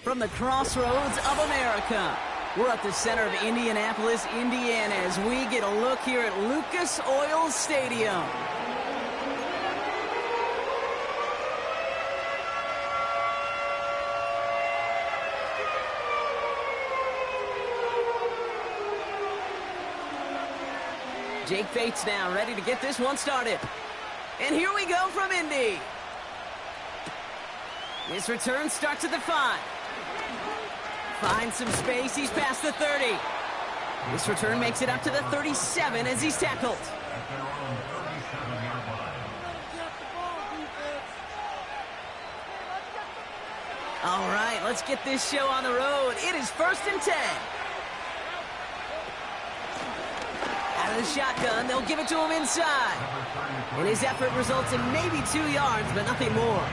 From the crossroads of America, we're at the center of Indianapolis, Indiana, as we get a look here at Lucas Oil Stadium. Jake Bates now ready to get this one started. And here we go from Indy. This return starts at the 5. Finds some space, he's past the 30. This return makes it up to the 37 as he's tackled. All right, let's get this show on the road. It is 1st and 10. Out of the shotgun, they'll give it to him inside. And his effort results in maybe 2 yards, but nothing more.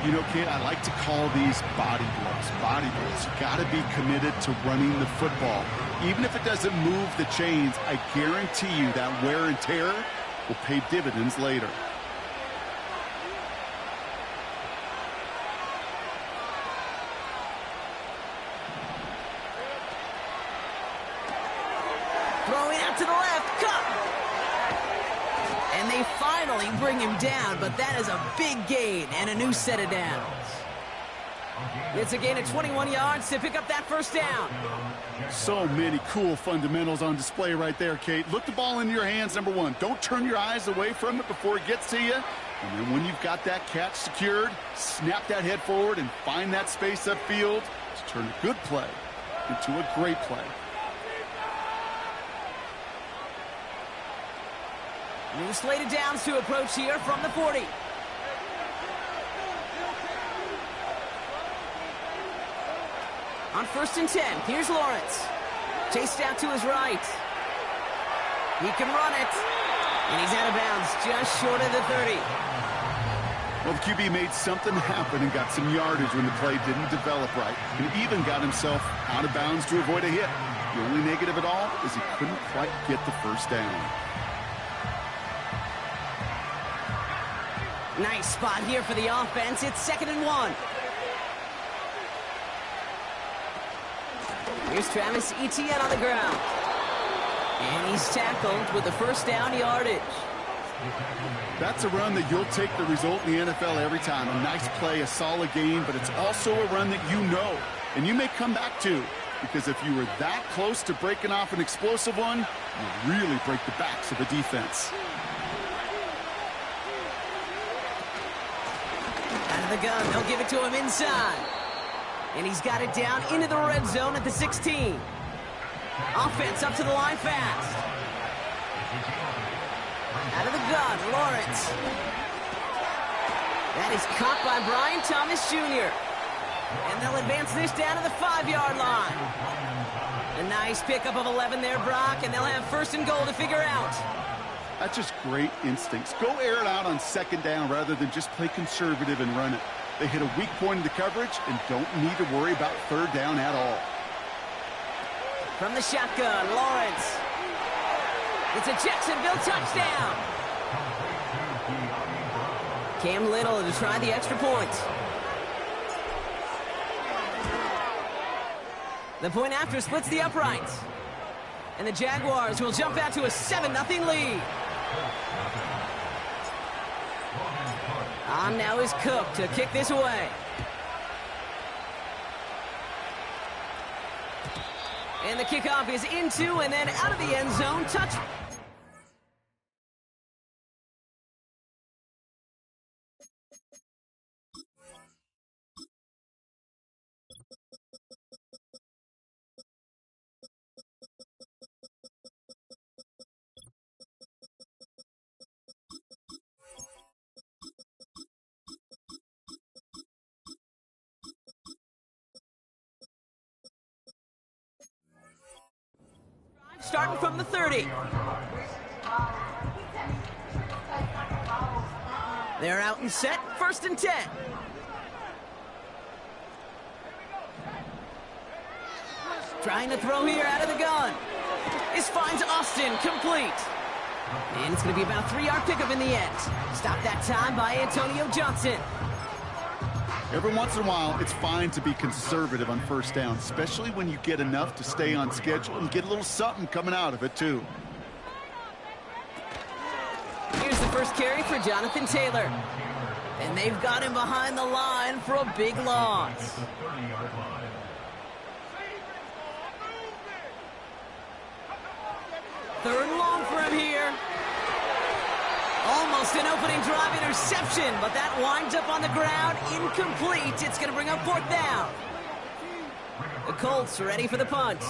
You know, kid, I like to call these body blows. Body blows. You got to be committed to running the football. Even if it doesn't move the chains, I guarantee you that wear and tear will pay dividends later. Throwing out to the left, cut! And they finally bring him down, but that is a big gain and a new set of downs. It's a gain of 21 yards to pick up that first down. So many cool fundamentals on display right there, Kate. Look the ball in your hands, number one. Don't turn your eyes away from it before it gets to you. And then when you've got that catch secured, snap that head forward and find that space upfield to turn a good play into a great play. New slate of downs to approach here from the 40. On 1st and 10, here's Lawrence. Chased out to his right. He can run it. And he's out of bounds, just short of the 30. Well, the QB made something happen and got some yardage when the play didn't develop right. And even got himself out of bounds to avoid a hit. The only negative at all is he couldn't quite get the first down. Nice spot here for the offense. It's 2nd and 1. Here's Travis Etienne on the ground. And he's tackled with the first down yardage. That's a run that you'll take the result in the NFL every time. A nice play, a solid game, but it's also a run that you know and you may come back to. Because if you were that close to breaking off an explosive one, you really break the backs of the defense. Out of the gun, they'll give it to him inside. And he's got it down into the red zone at the 16. Offense up to the line fast. Out of the gun, Lawrence. That is caught by Brian Thomas Jr. And they'll advance this down to the 5-yard line. A nice pickup of 11 there, Brock, and they'll have 1st and goal to figure out. That's just great instincts. Go air it out on 2nd down rather than just play conservative and run it. They hit a weak point in the coverage and don't need to worry about 3rd down at all. From the shotgun, Lawrence. It's a Jacksonville touchdown. Cam Little to try the extra point. The point after splits the uprights. And the Jaguars will jump out to a 7-0 lead. On now is Cook to kick this away. And the kickoff is into and then out of the end zone. Touch. Starting from the 30. They're out and set. 1st and 10. Trying to throw here out of the gun. This finds Austin complete. And it's going to be about a 3-yard pickup in the end. Stopped that time by Antonio Johnson. Every once in a while, it's fine to be conservative on first down, especially when you get enough to stay on schedule and get a little something coming out of it, too. Here's the first carry for Jonathan Taylor. And they've got him behind the line for a big loss. Third and long for him here. Almost an opening drive interception, but that winds up on the ground, incomplete. It's going to bring up fourth down. The Colts ready for the punt.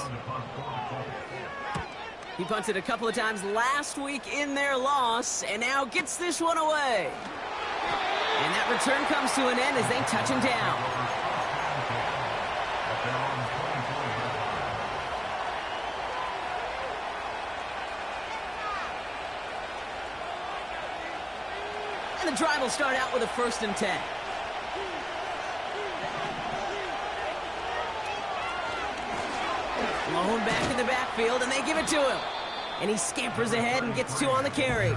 He punted a couple of times last week in their loss, and now gets this one away. And that return comes to an end as they touch him down. And the drive will start out with a 1st and 10. Malone back in the backfield, and they give it to him. And he scampers ahead and gets 2 on the carry.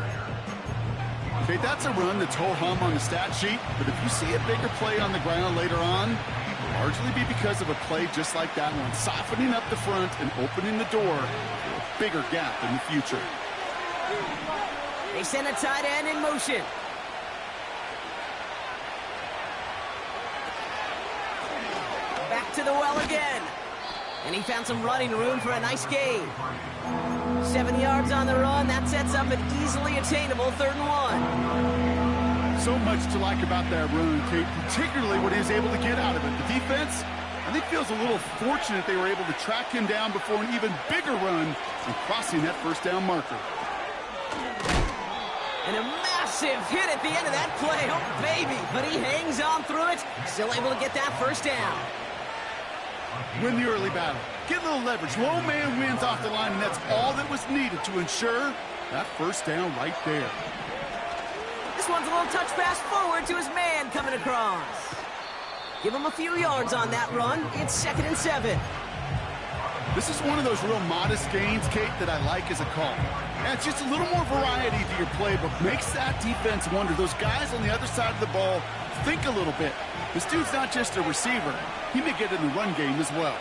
Okay, that's a run that's ho-hum on the stat sheet, but if you see a bigger play on the ground later on, it'll largely be because of a play just like that one, softening up the front and opening the door for a bigger gap in the future. They send a tight end in motion. Back to the well again. And he found some running room for a nice gain. 7 yards on the run. That sets up an easily attainable 3rd and 1. So much to like about that run, Kate, particularly what he was able to get out of it. The defense, I think, feels a little fortunate they were able to track him down before an even bigger run and crossing that 1st down marker. And a massive hit at the end of that play. Oh, baby. But he hangs on through it. Still able to get that 1st down. Win the early battle. Get a little leverage. Low man wins off the line, and that's all that was needed to ensure that 1st down right there. This one's a little touch pass forward to his man coming across. Give him a few yards on that run. It's 2nd and 7. This is one of those real modest gains, Kate, that I like as a call. And it's just a little more variety to your playbook. Makes that defense wonder. Those guys on the other side of the ball think a little bit. This dude's not just a receiver. He may get in the run game as well.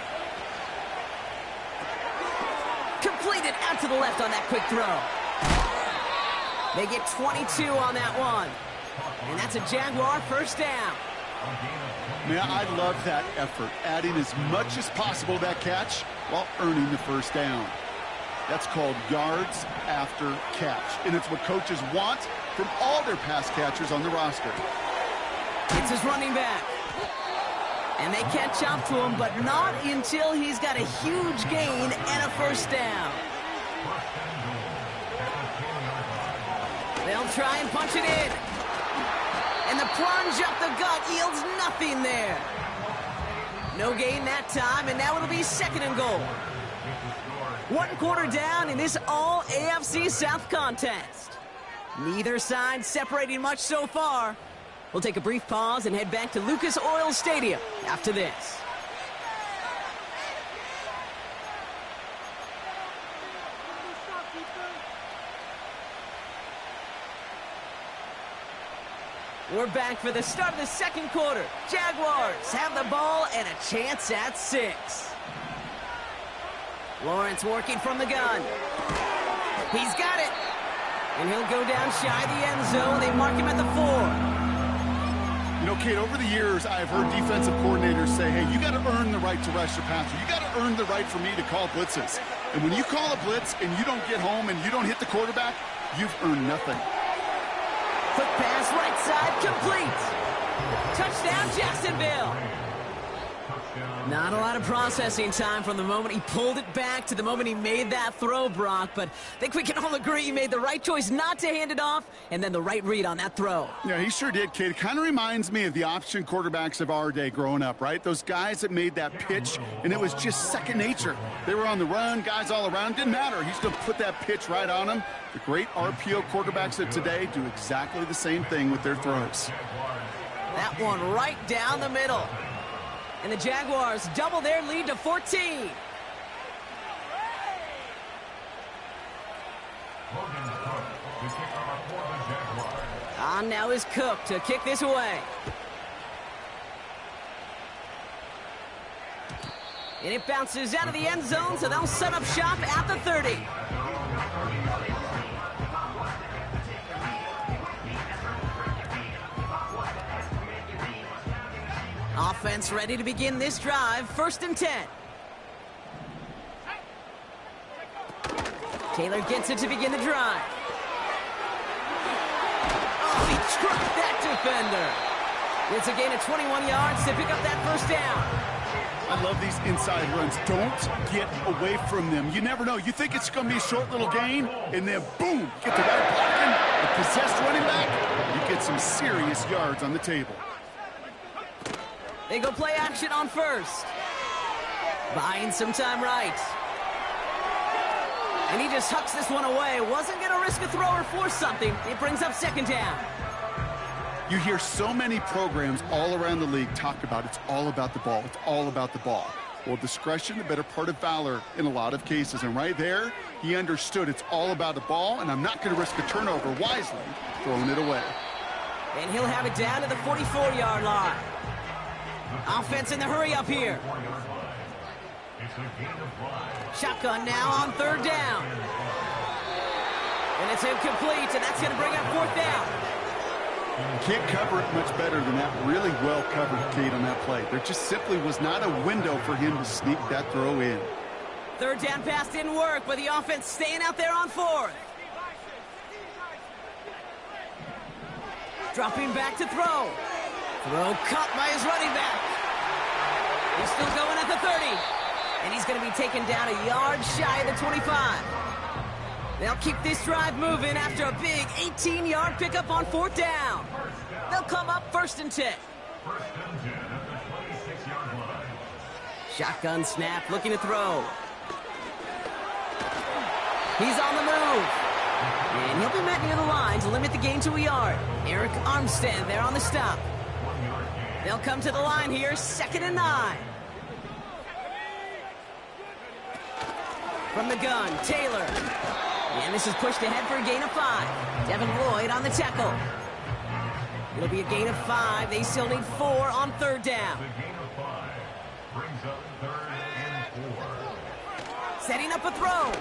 Completed out to the left on that quick throw. They get 22 on that one. And that's a Jaguar 1st down. Man, I love that effort, adding as much as possible to that catch while earning the 1st down. That's called yards after catch, and it's what coaches want from all their pass catchers on the roster. It's his running back. And they catch up to him, but not until he's got a huge gain and a 1st down. They'll try and punch it in. And the plunge up the gut yields nothing there. No gain that time, and now it'll be 2nd and goal. 1 quarter down in this all AFC South contest. Neither side separating much so far. We'll take a brief pause and head back to Lucas Oil Stadium after this. We're back for the start of the 2nd quarter. Jaguars have the ball and a chance at 6. Lawrence working from the gun. He's got it. And he'll go down shy of the end zone. They mark him at the 4. You know, Kate, over the years, I've heard defensive coordinators say, hey, you got to earn the right to rush your passer. You got to earn the right for me to call blitzes. And when you call a blitz and you don't get home and you don't hit the quarterback, you've earned nothing. Quick pass right side, complete. Touchdown, Jacksonville. Not a lot of processing time from the moment he pulled it back to the moment he made that throw, Brock. But I think we can all agree he made the right choice not to hand it off, and then the right read on that throw. Yeah, he sure did, kid. It kind of reminds me of the option quarterbacks of our day growing up, right? Those guys that made that pitch, and it was just second nature. They were on the run, guys all around. Didn't matter. He still put that pitch right on them. The great RPO quarterbacks of today do exactly the same thing with their throws. That one right down the middle. And the Jaguars double their lead to 14. On now is Cook to kick this away. And it bounces out of the end zone, so they'll set up shop at the 30. Offense ready to begin this drive. 1st and 10. Taylor gets it to begin the drive. Oh, he trucked that defender. It's a gain of 21 yards to pick up that 1st down. I love these inside runs. Don't get away from them. You never know. You think it's going to be a short little gain, and then boom, get the right blocking, the possessed running back. You get some serious yards on the table. They go play action on 1st. Buying some time right. And he just hucks this one away. Wasn't going to risk a throw or force something. It brings up 2nd down. You hear so many programs all around the league talk about it's all about the ball. It's all about the ball. Well, discretion, the better part of valor in a lot of cases. And right there, he understood it's all about the ball, and I'm not going to risk a turnover wisely, throwing it away. And he'll have it down to the 44-yard line. Offense in the hurry up here. Shotgun now on 3rd down. And it's incomplete, and that's going to bring up 4th down. Can't cover it much better than that. Really well covered, Kate, on that play. There just simply was not a window for him to sneak that throw in. 3rd down pass didn't work, but the offense staying out there on 4th. Dropping back to throw. Throw caught by his running back. He's still going at the 30. And he's going to be taken down a yard shy of the 25. They'll keep this drive moving after a big 18-yard pickup on 4th down. They'll come up 1st and 10. Shotgun snap, looking to throw. He's on the move. And he'll be met near the line to limit the gain to a yard. Eric Armstead there on the stop. They'll come to the line here, 2nd and 9. From the gun, Taylor. And this is pushed ahead for a gain of 5. Devin Lloyd on the tackle. It'll be a gain of 5. They still need 4 on 3rd down. Brings up 3rd and 4. Setting up a throw.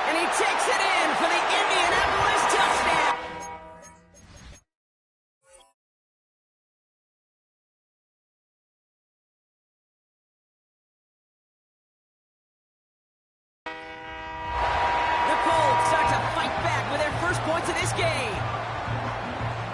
And he takes it in for the Indianapolis touchdown. Points of this game.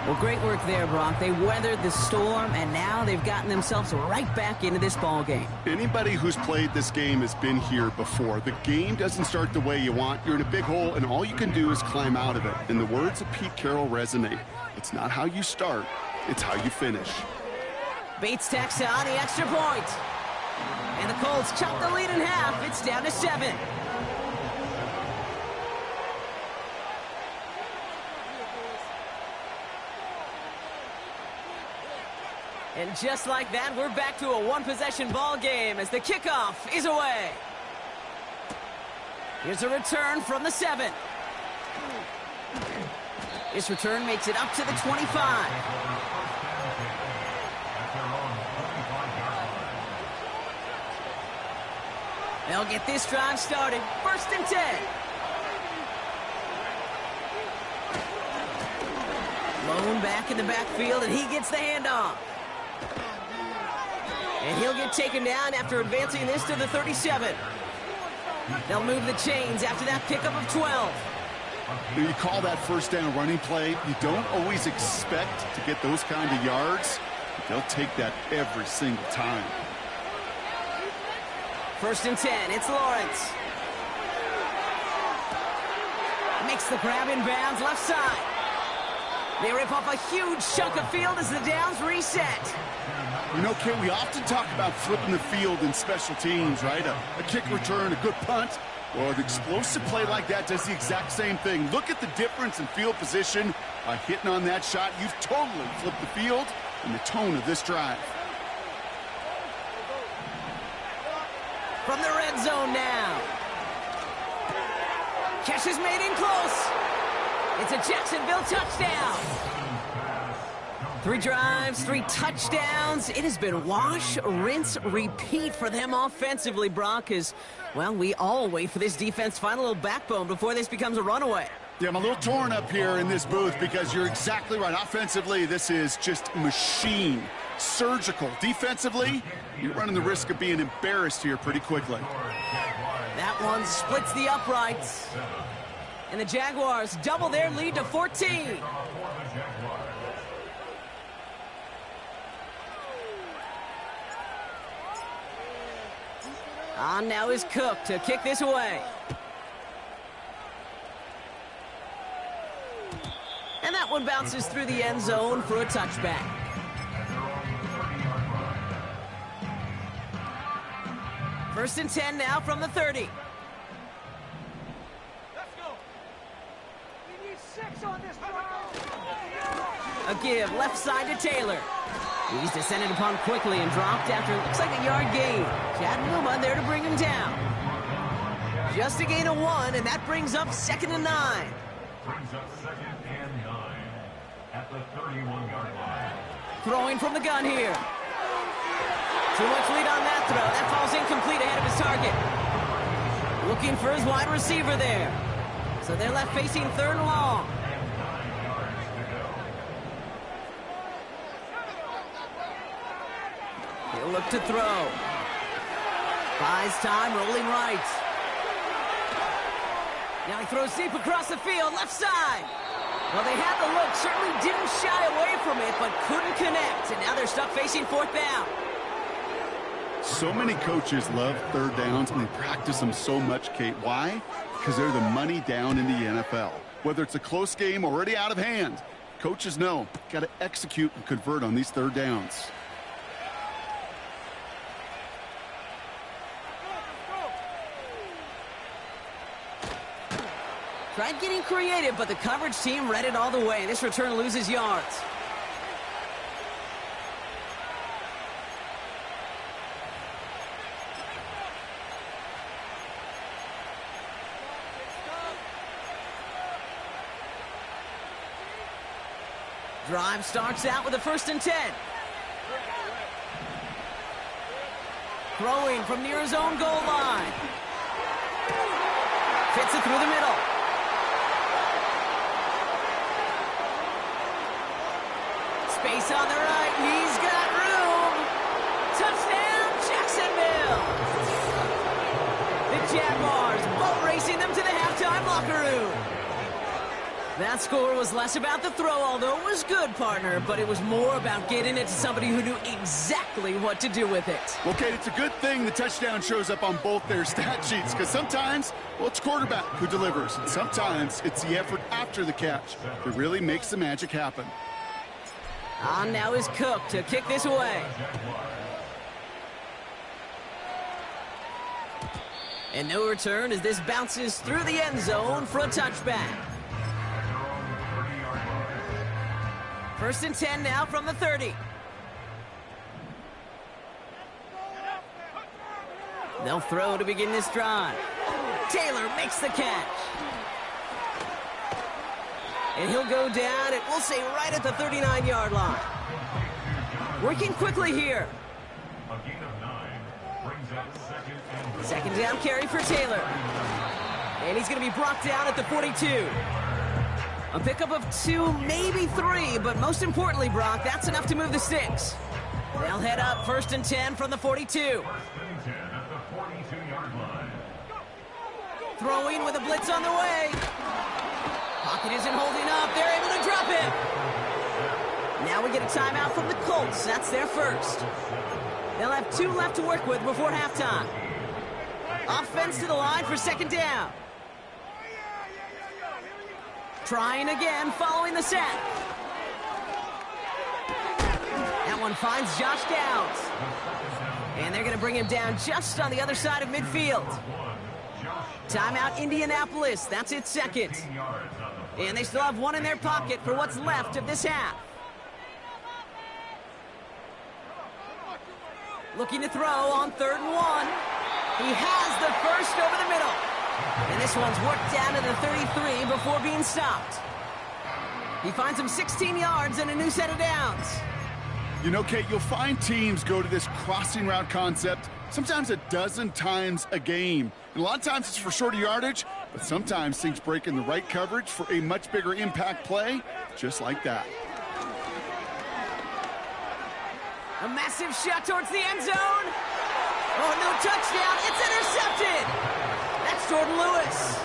Well, great work there, Brock. They weathered the storm, and now they've gotten themselves right back into this ball game. Anybody who's played this game has been here before. The game doesn't start the way you want. You're in a big hole, and all you can do is climb out of it. And the words of Pete Carroll resonate. It's not how you start, it's how you finish. Bates tacks on the extra point. And the Colts chop the lead in half. It's down to 7. And just like that, we're back to a one-possession ball game as the kickoff is away. Here's a return from the 7. This return makes it up to the 25. They'll get this drive started. 1st and 10. Lone back in the backfield, and he gets the handoff. And he'll get taken down after advancing this to the 37. They'll move the chains after that pickup of 12. You call that 1st down running play. You don't always expect to get those kind of yards, but they'll take that every single time. 1st and 10. It's Lawrence. Makes the grab in bounds left side. They rip off a huge chunk of field as the downs reset. You know, Ken, we often talk about flipping the field in special teams, right? A kick return, a good punt. Well, an explosive play like that does the exact same thing. Look at the difference in field position. By hitting on that shot, you've totally flipped the field and the tone of this drive. From the red zone now. Catch is made in close. It's a Jacksonville touchdown. 3 drives, 3 touchdowns. It has been wash, rinse, repeat for them offensively, Brock, as, well, we all wait for this defense to find a little backbone before this becomes a runaway. Yeah, I'm a little torn up here in this booth because you're exactly right. Offensively, this is just machine, surgical. Defensively, you're running the risk of being embarrassed here pretty quickly. That one splits the uprights. And the Jaguars double their lead to 14. On now is Cook to kick this away. And that one bounces through the end zone for a touchback. First and 10 now from the 30. Let's go. We need 6 on this drive. A give left side to Taylor. He's descended upon quickly and dropped after it looks like a yard gain. Chad Newman there to bring him down. Just a gain of 1, and that brings up 2nd and 9. Brings up 2nd and 9 at the 31-yard line. Throwing from the gun here. Too much lead on that throw. That falls incomplete ahead of his target. Looking for his wide receiver there. So they're left facing 3rd and long. He'll look to throw. Buys time, rolling right. Now he throws deep across the field, left side. Well, they had the look, certainly didn't shy away from it, but couldn't connect. And now they're stuck facing 4th down. So many coaches love 3rd downs, and they practice them so much, Kate. Why? Because they're the money down in the NFL. Whether it's a close game already out of hand, coaches know, got to execute and convert on these 3rd downs. Tried getting creative, but the coverage team read it all the way. This return loses yards. Drive starts out with a 1st and 10. Throwing from near his own goal line. Fits it through the middle. Space on the right. He's got room. Touchdown, Jacksonville. The Jaguars boat racing them to the halftime locker room. That score was less about the throw, although it was good, partner, but it was more about getting it to somebody who knew exactly what to do with it. Okay, it's a good thing the touchdown shows up on both their stat sheets, because sometimes, well, it's quarterback who delivers. And sometimes it's the effort after the catch that really makes the magic happen. On now is Cook to kick this away. And no return as this bounces through the end zone for a touchback. 1st and 10 now from the 30. They'll throw to begin this drive. Taylor makes the catch. And he'll go down, and we'll say right at the 39-yard line. Working quickly here. A gain of 9 brings up 2nd and 2nd down carry for Taylor. And he's going to be brought down at the 42. A pickup of 2, maybe 3, but most importantly, Brock, that's enough to move the sticks. They'll head up 1st and 10 from the 42. 1st and 10 at the 42-yard line. Throwing with a blitz on the way. Pocket isn't holding up. They're able to drop it. Now we get a timeout from the Colts. That's their first. They'll have 2 left to work with before halftime. Offense to the line for 2nd down. Trying again following the sack. That one finds Josh Downs. And they're going to bring him down just on the other side of midfield. Timeout Indianapolis. That's its 2nd. And they still have 1 in their pocket for what's left of this half. Looking to throw on 3rd and 1. He has the first over the middle. And this one's worked down to the 33 before being stopped. He finds him 16 yards and a new set of downs. You know, Kate, you'll find teams go to this crossing route concept sometimes a dozen times a game. And a lot of times it's for shorter yardage, but sometimes things break in the right coverage for a much bigger impact play, just like that. A massive shot towards the end zone. Oh, no touchdown. It's intercepted. That's Jordan Lewis.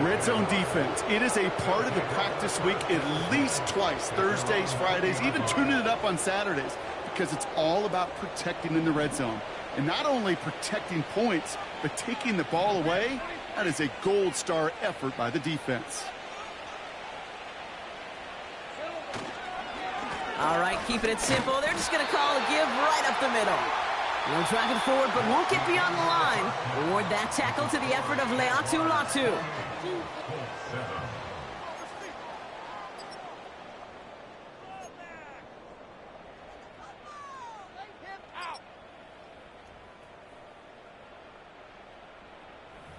Red zone defense, it is a part of the practice week at least twice, Thursdays, Fridays, even tuning it up on Saturdays, because it's all about protecting in the red zone. And not only protecting points, but taking the ball away. That is a gold star effort by the defense. All right, keeping it simple. They're just going to call a give right up the middle. They'll drive it forward, but won't get beyond the line. Award that tackle to the effort of Yr2 Wk9.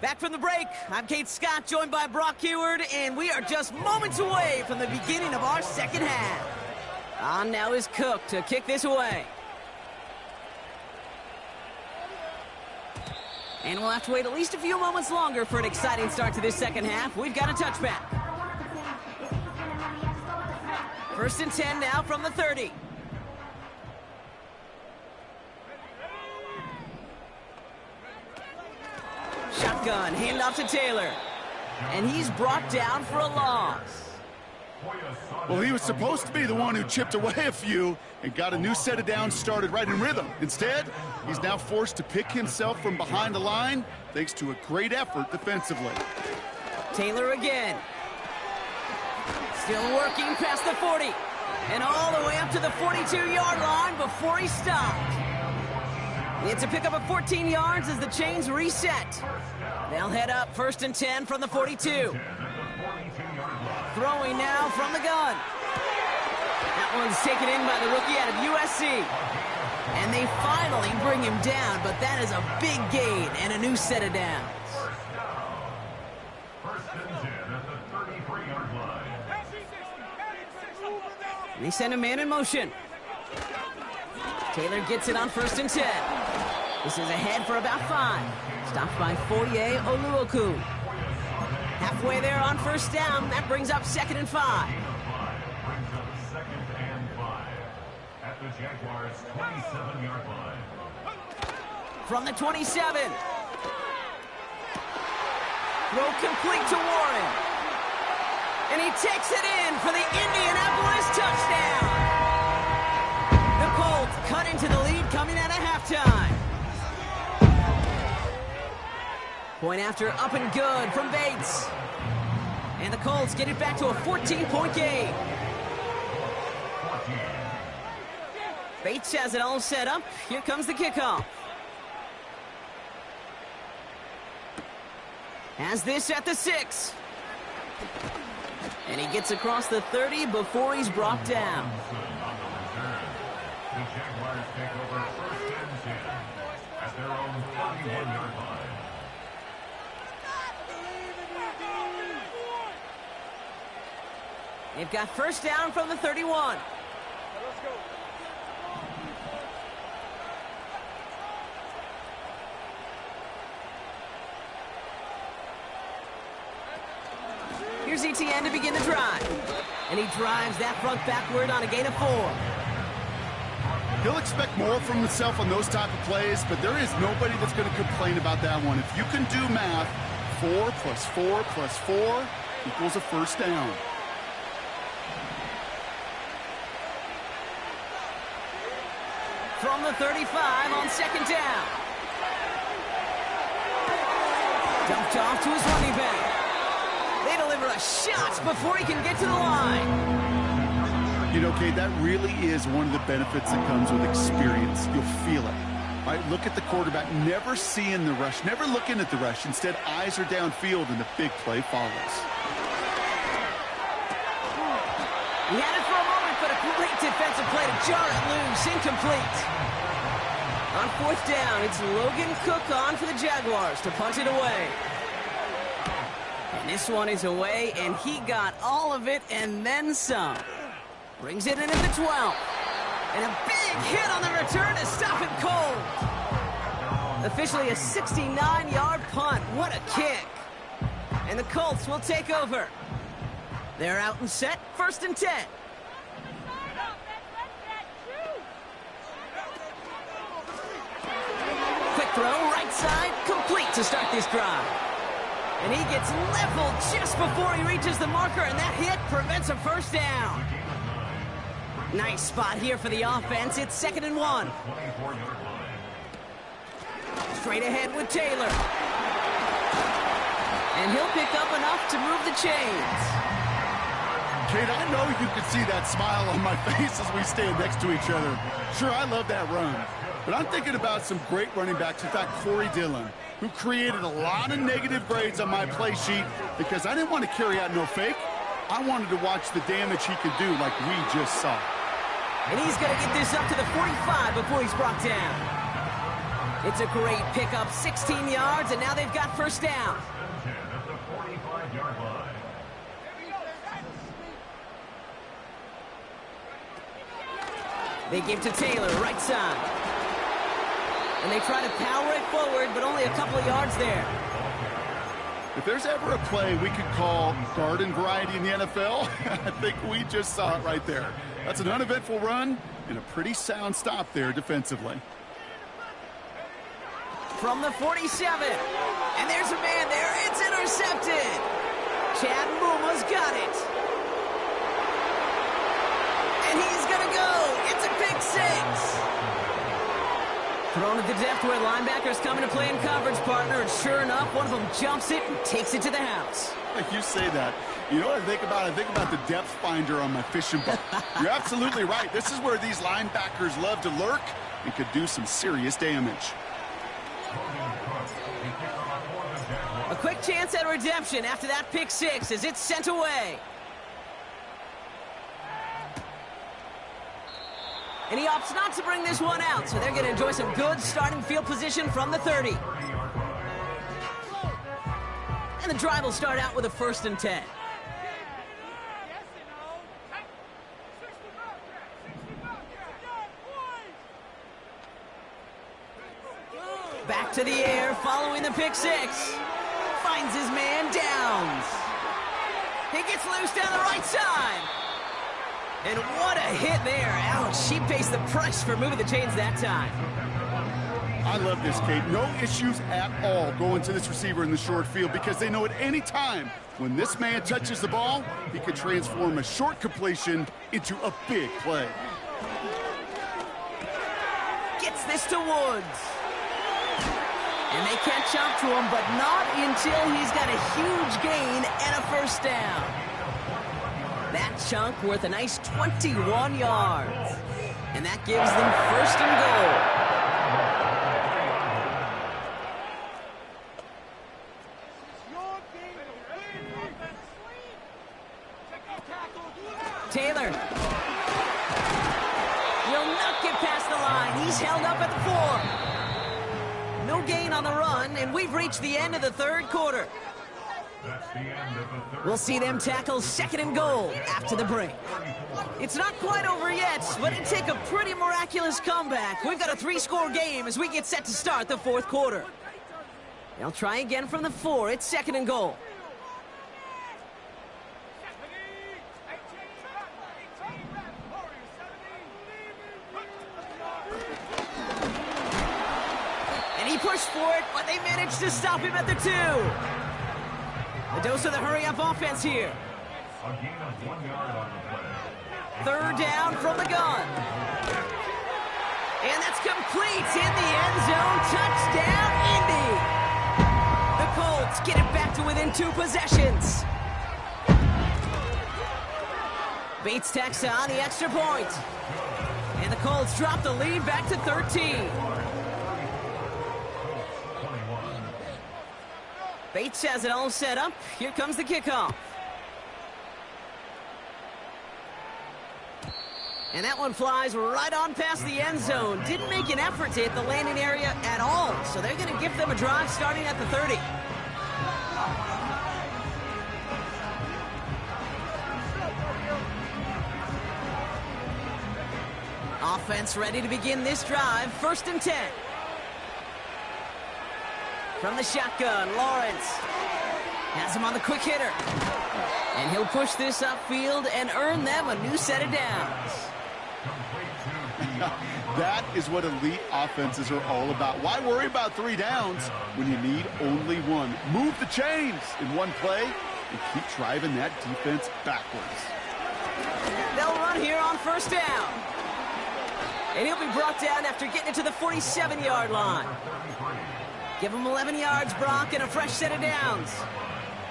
Back from the break, I'm Kate Scott, joined by Brock Heward, and we are just moments away from the beginning of our second half. On now is Cook to kick this away. And we'll have to wait at least a few moments longer for an exciting start to this second half. We've got a touchback. 1st and 10 now from the 30. Shotgun, handoff to Taylor. And he's brought down for a loss. Well, he was supposed to be the one who chipped away a few and got a new set of downs started right in rhythm. Instead, he's now forced to pick himself from behind the line thanks to a great effort defensively. Taylor again. Still working past the 40. And all the way up to the 42-yard line before he stopped. It's a pickup of 14 yards as the chains reset. They'll head up 1st and 10 from the 42. Throwing now from the gun. That one's taken in by the rookie out of USC. And they finally bring him down, but that is a big gain and a new set of downs. And they send a man in motion. Taylor gets it on 1st and 10. This is ahead for about 5. Stopped by Foye Oluokun. Halfway there on 1st down. That brings up 2nd and 5. At the Jaguars' 27-yard line. From the 27. Throw complete to Warren. And he takes it in for the Indianapolis touchdown. The Colts cut into the lead coming out of halftime. Point after up and good from Bates. And the Colts get it back to a 14-point game. Bates has it all set up. Here comes the kickoff. Has this at the 6. And he gets across the 30 before he's brought down. The Jaguars take over 1st and 10 at their own 31-yard line. They've got 1st down from the 31. Here's ETN to begin the drive. And he drives that front backward on a gain of 4. He'll expect more from himself on those type of plays, but there is nobody that's going to complain about that one. If you can do math, 4 plus 4 plus 4 equals a 1st down. From the 35 on 2nd down. Dumped off to his running back. They deliver a shot before he can get to the line. You know, Kate, that really is one of the benefits that comes with experience. You'll feel it. All right, look at the quarterback, never seeing the rush, never looking at the rush. Instead, eyes are downfield, and the big play follows. He had it for a moment, but a great defensive play to jar it loose. Incomplete. On 4th down, it's Logan Cook on for the Jaguars to punt it away. This one is away, and he got all of it and then some. Brings it in at the 12. And a big hit on the return to stop him cold. Officially a 69-yard punt. What a kick. And the Colts will take over. They're out and set, 1st and 10. Quick throw, right side, complete to start this drive. And he gets leveled just before he reaches the marker, and that hit prevents a first down. Nice spot here for the offense. It's 2nd and 1. Straight ahead with Taylor. And he'll pick up enough to move the chains. Kate, I know you can see that smile on my face as we stand next to each other. Sure, I love that run. But I'm thinking about some great running backs. In fact, Corey Dillon, who created a lot of negative grades on my play sheet because I didn't want to carry out no fake. I wanted to watch the damage he could do like we just saw. And he's going to get this up to the 45 before he's brought down. It's a great pickup, 16 yards, and now they've got first down. At the 45-yard line. They give to Taylor, right side. And they try to power it forward, but only a couple of yards there. If there's ever a play we could call garden variety in the NFL, I think we just saw it right there. That's an uneventful run and a pretty sound stop there defensively. From the 47. And there's a man there. It's intercepted. Chad Muma's got it. And he's going to go. It's a pick six. Thrown at the depth where linebackers coming to play in coverage, partner. And sure enough, one of them jumps it and takes it to the house. You say that. You know what I think about? I think about the depth finder on my fishing boat. You're absolutely right. This is where these linebackers love to lurk and could do some serious damage. A quick chance at redemption after that pick six as it's sent away. And he opts not to bring this one out, so they're going to enjoy some good starting field position from the 30. And the drive will start out with a 1st and 10. Back to the air following the pick six. Finds his man Downs. He gets loose down the right side. And what a hit there. Ouch, she pays the price for moving the chains that time. I love this, Kate. No issues at all going to this receiver in the short field because they know at any time when this man touches the ball, he can transform a short completion into a big play. Gets this to Woods. And they catch up to him, but not until he's got a huge gain and a first down. That chunk worth a nice 21 yards. And that gives them 1st and goal. Taylor will not get past the line. He's held up at the 4. No gain on the run, and we've reached the end of the 3rd quarter. That's the end of the 3rd. We'll see them tackle 2nd and goal after the break. It's not quite over yet, but it'd take a pretty miraculous comeback. We've got a 3-score game as we get set to start the 4th quarter. They'll try again from the 4. It's 2nd and goal. And he pushed for it, but they managed to stop him at the 2. A dose of the hurry-up offense here. A gain of 1 yard on the play. 3rd down from the gun. And that's complete in the end zone. Touchdown, Indy. The Colts get it back to within 2 possessions. Bates tacks on the extra point. And the Colts drop the lead back to 13. Bates has it all set up. Here comes the kickoff. And that one flies right on past the end zone. Didn't make an effort to hit the landing area at all. So they're going to give them a drive starting at the 30. Offense ready to begin this drive. 1st and 10. From the shotgun, Lawrence has him on the quick hitter. And he'll push this upfield and earn them a new set of downs. That is what elite offenses are all about. Why worry about 3 downs when you need only 1? Move the chains in one play and keep driving that defense backwards. They'll run here on 1st down. And he'll be brought down after getting it to the 47-yard line. Give him 11 yards, Brock, and a fresh set of downs.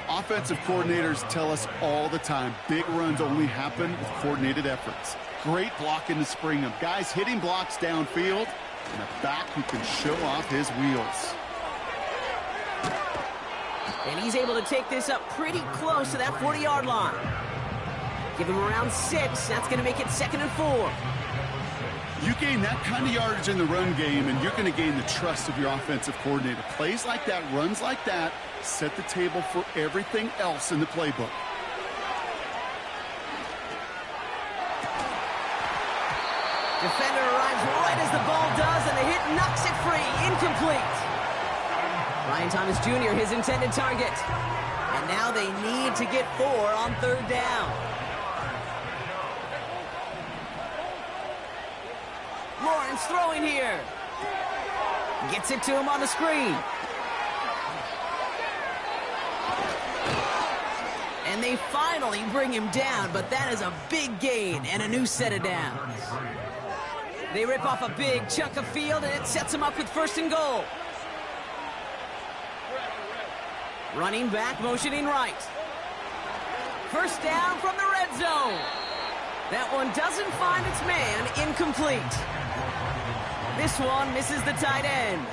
Offensive coordinators tell us all the time, big runs only happen with coordinated efforts. Great blocking to spring them. Guys hitting blocks downfield, and a back who can show off his wheels. And he's able to take this up pretty close to that 40-yard line. Give him around 6. That's going to make it 2nd and 4. You gain that kind of yardage in the run game, and you're going to gain the trust of your offensive coordinator. Plays like that, runs like that, set the table for everything else in the playbook. Defender arrives right as the ball does, and the hit knocks it free. Incomplete. Ryan Thomas Jr., his intended target. And now they need to get 4 on 3rd down. Lawrence throwing here. Gets it to him on the screen. And they finally bring him down, but that is a big gain and a new set of downs. They rip off a big chunk of field, and it sets them up with 1st and goal. Running back, motioning right. 1st down from the red zone. That one doesn't find its man. Incomplete. This one misses the tight end.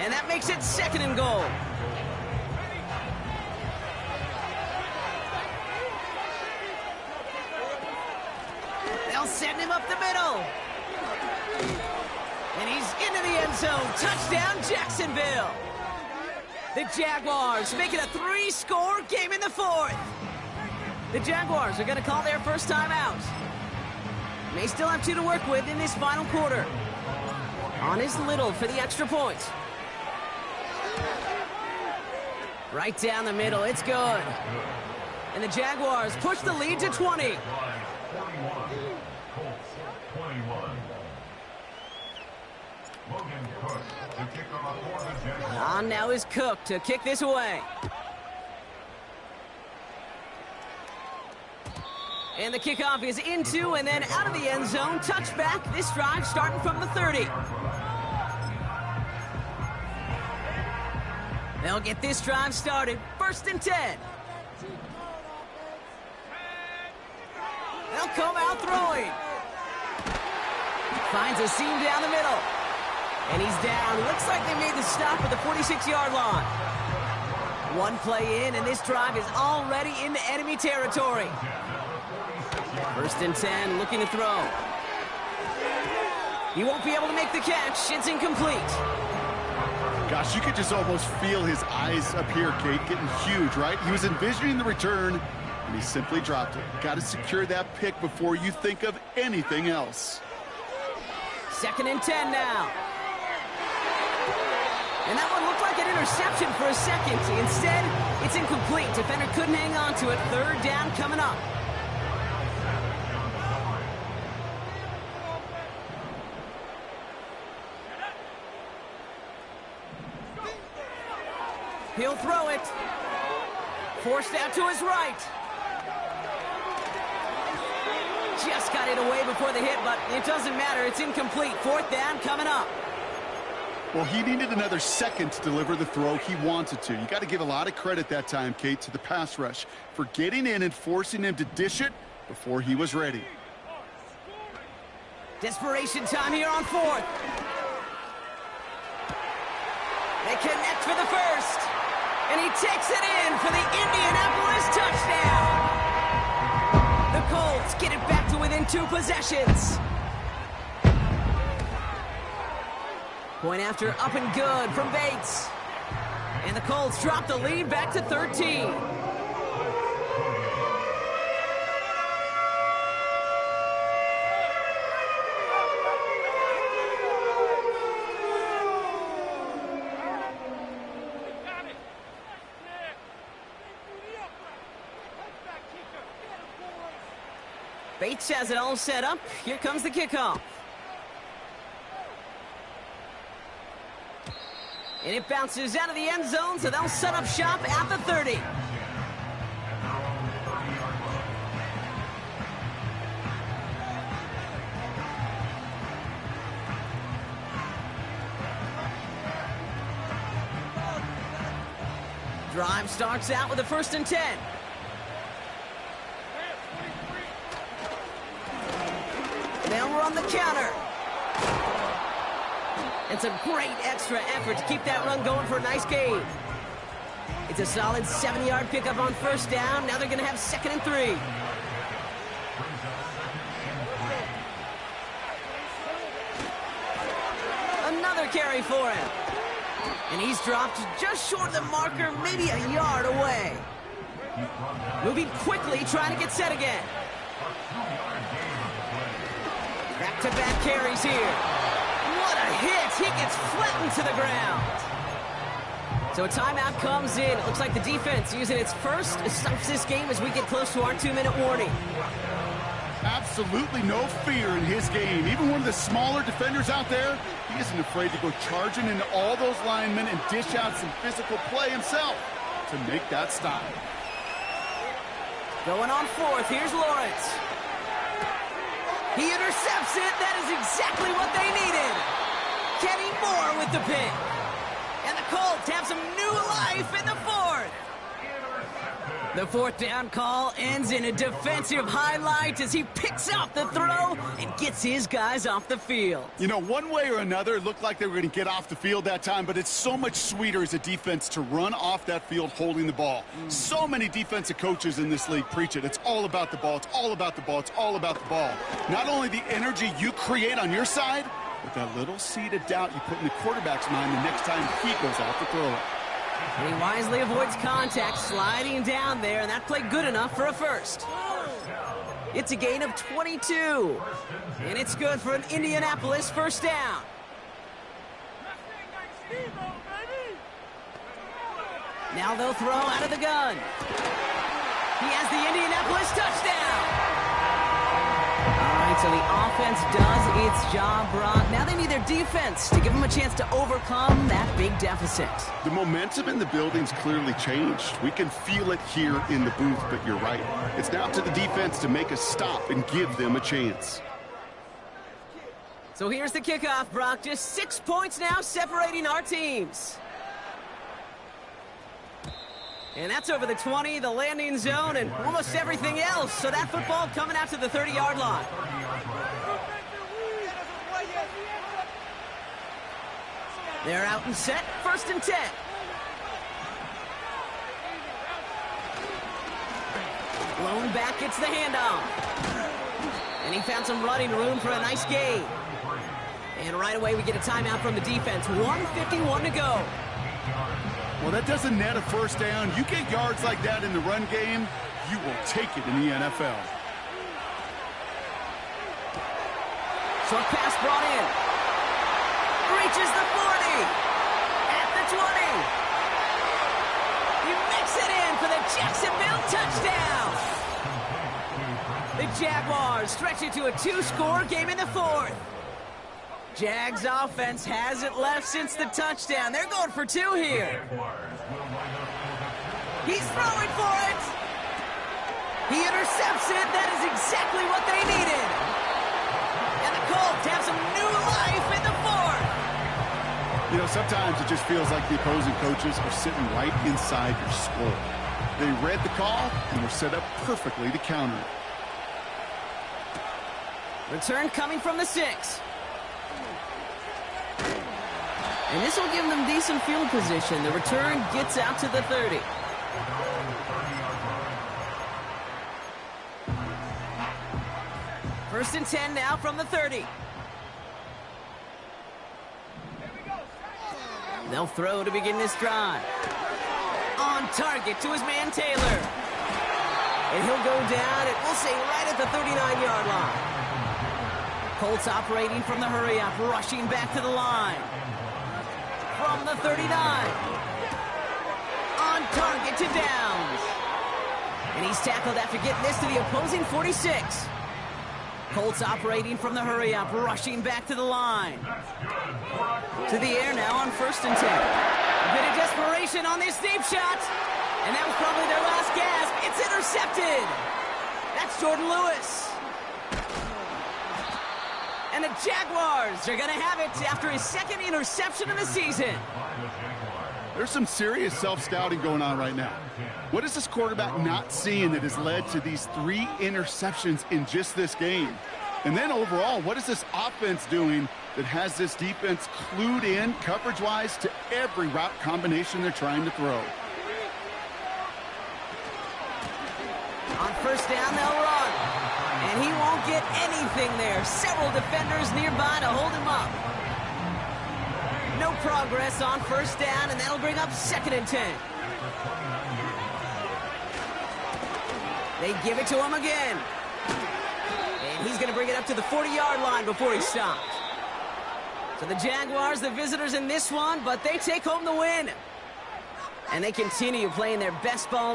And that makes it 2nd and goal. They'll send him up the middle. And he's into the end zone. Touchdown, Jacksonville. The Jaguars make it a 3-score game in the 4th. The Jaguars are going to call their first time out. May still have 2 to work with in this final quarter. On is Little for the extra point. Right down the middle, it's good. And the Jaguars push the lead to 20. On now is Cook to kick this away. And the kickoff is into and then out of the end zone. Touchback, this drive starting from the 30. They'll get this drive started. 1st and 10. They'll come out throwing. Finds a seam down the middle. And he's down. Looks like they made the stop at the 46-yard line. One play in, and this drive is already into enemy territory. 1st and 10, looking to throw. He won't be able to make the catch. It's incomplete. Gosh, you could just almost feel his eyes up here, Kate, getting huge, right? He was envisioning the return, and he simply dropped it. Got to secure that pick before you think of anything else. 2nd and 10 now. And that one looked like an interception for a second. Instead, it's incomplete. Defender couldn't hang on to it. 3rd down coming up. He'll throw it. Forced out to his right. Just got it away before the hit, but it doesn't matter. It's incomplete. 4th down coming up. Well, he needed another second to deliver the throw he wanted to. You got to give a lot of credit that time, Kate, to the pass rush for getting in and forcing him to dish it before he was ready. Desperation time here on 4th. They connect for the 1st. And he takes it in for the Indianapolis touchdown. The Colts get it back to within 2 possessions. Point after up and good from Bates. And the Colts drop the lead back to 13. Bates has it all set up. Here comes the kickoff. And it bounces out of the end zone, so they'll set up shop at the 30. Drive starts out with a 1st and 10. They'll run the counter. It's a great extra effort to keep that run going for a nice gain. It's a solid 7-yard pickup on 1st down. Now they're going to have 2nd and 3. Another carry for him. And he's dropped just short of the marker, maybe a yard away. Moving quickly, trying to get set again. Back-to-back carries here. What a hit! He gets flattened to the ground. So a timeout comes in. It looks like the defense using its first stops this game as we get close to our 2-minute warning. Absolutely no fear in his game. Even one of the smaller defenders out there, he isn't afraid to go charging into all those linemen and dish out some physical play himself to make that stop. Going on 4th, here's Lawrence. He intercepts it. That is exactly what they needed. Kenny Moore with the pick. And the Colts have some new life in the 4th. The 4th down call ends in a defensive highlight as he picks out the throw and gets his guys off the field. You know, one way or another, it looked like they were going to get off the field that time, but it's so much sweeter as a defense to run off that field holding the ball. So many defensive coaches in this league preach it. It's all about the ball. It's all about the ball. It's all about the ball. Not only the energy you create on your side, but that little seed of doubt you put in the quarterback's mind the next time he goes out to throw it. And he wisely avoids contact, sliding down there, and that played good enough for a 1st. It's a gain of 22, and it's good for an Indianapolis 1st down. Now they'll throw out of the gun. He has the Indianapolis touchdown. All right, so the offense does its job, Brock. Now they need their defense to give them a chance to overcome that big deficit. The momentum in the building's clearly changed. We can feel it here in the booth, but you're right. It's now up to the defense to make a stop and give them a chance. So here's the kickoff, Brock. Just 6 points now separating our teams. And that's over the 20, the landing zone, and almost everything else. So that football coming out to the 30-yard line. They're out and set, 1st and 10. Blown back gets the handoff. And he found some running room for a nice gain. And right away we get a timeout from the defense. 1:51 to go. Well, that doesn't net a 1st down. You get yards like that in the run game, you will take it in the NFL. Short pass brought in. Reaches the 40. At the 20. He makes it in for the Jacksonville touchdown. The Jaguars stretch it to a 2-score game in the 4th. Jags offense hasn't left since the touchdown. They're going for 2 here. He's throwing for it. He intercepts it. That is exactly what they needed. And the Colts have some new life in the 4th. You know, sometimes it just feels like the opposing coaches are sitting right inside your skull. They read the call and were set up perfectly to counter it. Return coming from the 6. And this will give them decent field position. The return gets out to the 30. First and 10 now from the 30. They'll throw to begin this drive. On target to his man Taylor. And he'll go down, and we'll say right at the 39-yard line. Colts operating from the hurry-up, rushing back to the line. From the 39. On target to Downs. And he's tackled after getting this to the opposing 46. Colts operating from the hurry-up, rushing back to the line. To the air now on 1st and 10. A bit of desperation on this deep shot. And that was probably their last gasp. It's intercepted. That's Jordan Lewis. And the Jaguars are going to have it after his 2nd interception of the season. There's some serious self-scouting going on right now. What is this quarterback not seeing that has led to these 3 interceptions in just this game? And then overall, what is this offense doing that has this defense clued in coverage-wise to every route combination they're trying to throw? On 1st down, they'll run. And he won't get anything there. Several defenders nearby to hold him up. No progress on 1st down, and that'll bring up 2nd and 10. They give it to him again. And he's going to bring it up to the 40-yard line before he's stopped. So the Jaguars, the visitors in this one, but they take home the win. And they continue playing their best ball